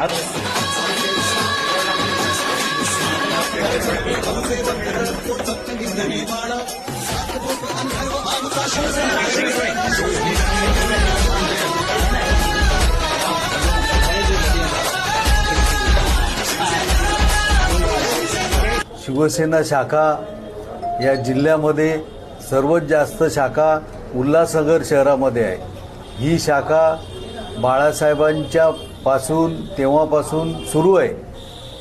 शिवसेना शाखा या जिल्ह्यामध्ये सर्वात जास्त शाखा उल्हासनगर शहरामध्ये आहे। ही शाखा बाळासाहेबांच्या तेव्हापासून सुरू आहे।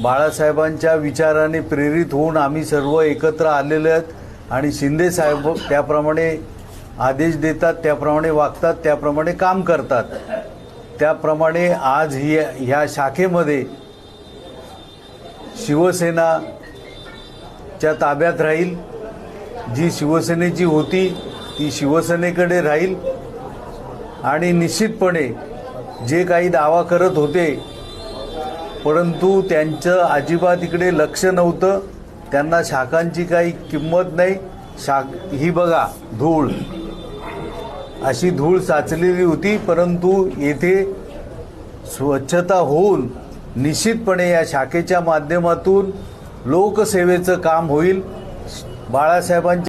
बाळासाहेबांच्या विचाराने प्रेरित होऊन आम्ही सर्व एकत्र आलेले आहेत आणि शिंदे साहेब त्याप्रमाणे आदेश देतात, त्याप्रमाणे वागतात, त्याप्रमाणे काम करतात। त्याप्रमाणे आज ह्या शाखेमध्ये शिवसेना च्या ताब्यात राहील। जी शिवसेनेची होती ती शिवसेनेकडे राहील आणि निश्चितपणे जे काही दावा करत होते परंतु त्यांचं अजिबात इकडे लक्ष नव्हतं। त्यांना शाखांची काही किंमत नाही। ही बघा धूळ, अशी धूळ साचलेली होती, परंतु येथे स्वच्छता होऊन निश्चितपणे या शाखेच्या माध्यमातून लोकसेवेचं काम होईल। बाळासाहेबांच्या